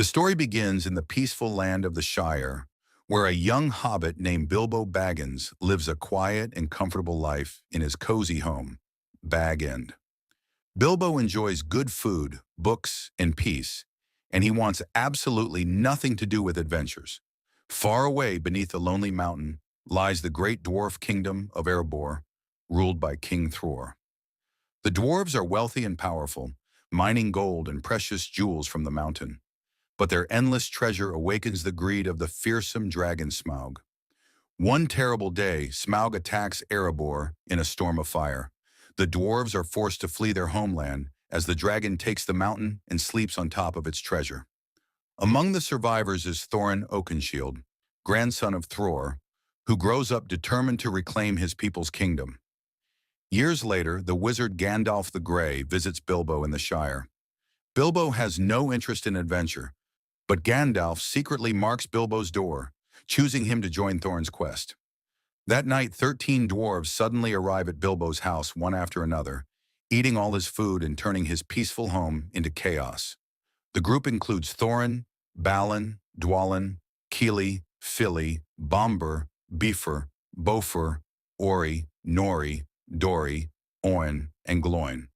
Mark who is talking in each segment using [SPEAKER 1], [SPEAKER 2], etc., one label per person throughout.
[SPEAKER 1] story begins in the peaceful land of the Shire, where a young hobbit named Bilbo Baggins lives a quiet and comfortable life in his cozy home, Bag End. Bilbo enjoys good food, books, and peace, and he wants absolutely nothing to do with adventures. Far away beneath the lonely mountain lies the great dwarf kingdom of Erebor, ruled by King Thror. The dwarves are wealthy and powerful, mining gold and precious jewels from the mountain. But their endless treasure awakens the greed of the fearsome dragon Smaug. One terrible day, Smaug attacks Erebor in a storm of fire. The dwarves are forced to flee their homeland as the dragon takes the mountain and sleeps on top of its treasure. Among the survivors is Thorin Oakenshield, grandson of Thror, who grows up determined to reclaim his people's kingdom. Years later, the wizard Gandalf the Grey visits Bilbo in the Shire. Bilbo has no interest in adventure, but Gandalf secretly marks Bilbo's door, choosing him to join Thorin's quest. That night, 13 dwarves suddenly arrive at Bilbo's house one after another, eating all his food and turning his peaceful home into chaos. The group includes Thorin, Balin, Dwalin, Kili, Fili, Bombur, Beefer, Bofur, Ori, Nori, Dori, Oin, and Gloin.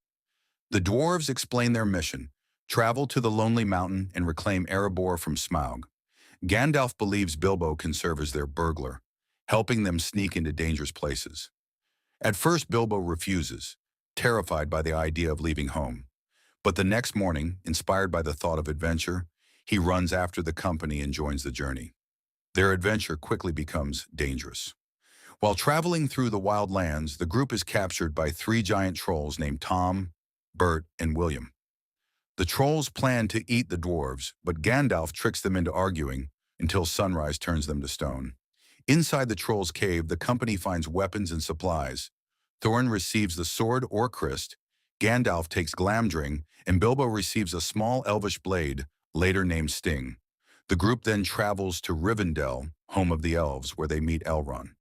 [SPEAKER 1] The dwarves explain their mission: travel to the lonely mountain and reclaim Erebor from Smaug. Gandalf believes Bilbo can serve as their burglar, helping them sneak into dangerous places. At first, Bilbo refuses, terrified by the idea of leaving home. But the next morning, inspired by the thought of adventure, he runs after the company and joins the journey. Their adventure quickly becomes dangerous. While traveling through the wild lands, the group is captured by three giant trolls named Tom, Bert, and William. The trolls plan to eat the dwarves, but Gandalf tricks them into arguing until sunrise turns them to stone. Inside the trolls' cave, the company finds weapons and supplies. Thorin receives the sword Orcrist, Gandalf takes Glamdring, and Bilbo receives a small elvish blade, later named Sting. The group then travels to Rivendell, home of the elves, where they meet Elrond.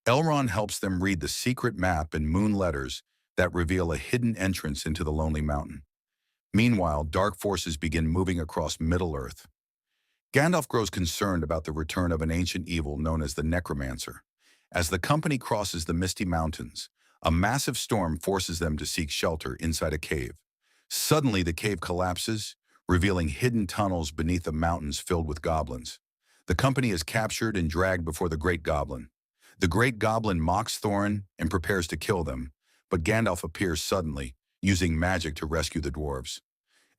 [SPEAKER 1] Elrond helps them read the secret map and moon letters that reveal a hidden entrance into the lonely mountain. Meanwhile, dark forces begin moving across Middle-earth. Gandalf grows concerned about the return of an ancient evil known as the Necromancer. As the company crosses the misty mountains, a massive storm forces them to seek shelter inside a cave. Suddenly, the cave collapses, revealing hidden tunnels beneath the mountains filled with goblins. The company is captured and dragged before the Great Goblin. The Great Goblin mocks Thorin and prepares to kill them, but Gandalf appears suddenly, using magic to rescue the dwarves.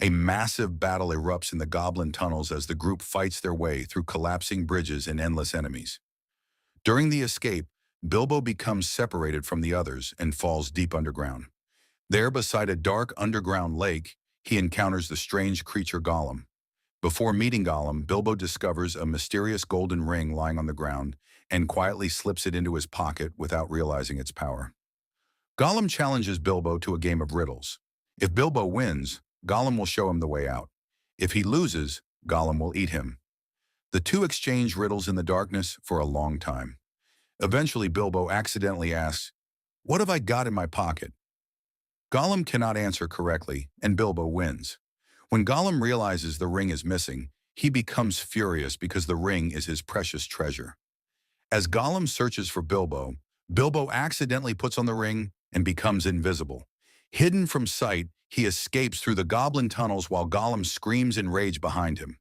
[SPEAKER 1] A massive battle erupts in the goblin tunnels as the group fights their way through collapsing bridges and endless enemies. During the escape, Bilbo becomes separated from the others and falls deep underground. There, beside a dark underground lake, he encounters the strange creature Gollum. Before meeting Gollum, Bilbo discovers a mysterious golden ring lying on the ground and quietly slips it into his pocket without realizing its power. Gollum challenges Bilbo to a game of riddles. If Bilbo wins, Gollum will show him the way out. If he loses, Gollum will eat him. The two exchange riddles in the darkness for a long time. Eventually, Bilbo accidentally asks, "What have I got in my pocket?" Gollum cannot answer correctly, and Bilbo wins. When Gollum realizes the ring is missing, he becomes furious because the ring is his precious treasure. As Gollum searches for Bilbo, Bilbo accidentally puts on the ring and becomes invisible. Hidden from sight, he escapes through the goblin tunnels while Gollum screams in rage behind him.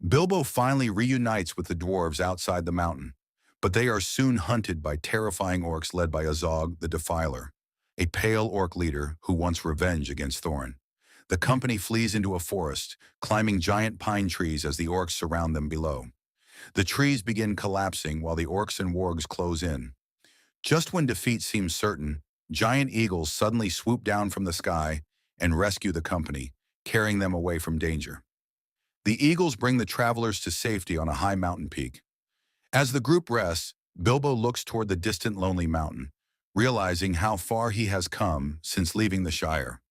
[SPEAKER 1] Bilbo finally reunites with the dwarves outside the mountain, but they are soon hunted by terrifying orcs led by Azog the Defiler, a pale orc leader who wants revenge against Thorin. The company flees into a forest, climbing giant pine trees as the orcs surround them below. The trees begin collapsing while the orcs and wargs close in. Just when defeat seems certain, giant eagles suddenly swoop down from the sky and rescue the company, carrying them away from danger. The eagles bring the travelers to safety on a high mountain peak. As the group rests, Bilbo looks toward the distant lonely mountain, realizing how far he has come since leaving the Shire.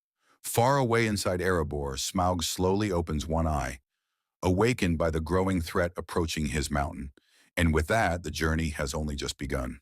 [SPEAKER 1] Far away inside Erebor, Smaug slowly opens one eye, awakened by the growing threat approaching his mountain. And with that, the journey has only just begun.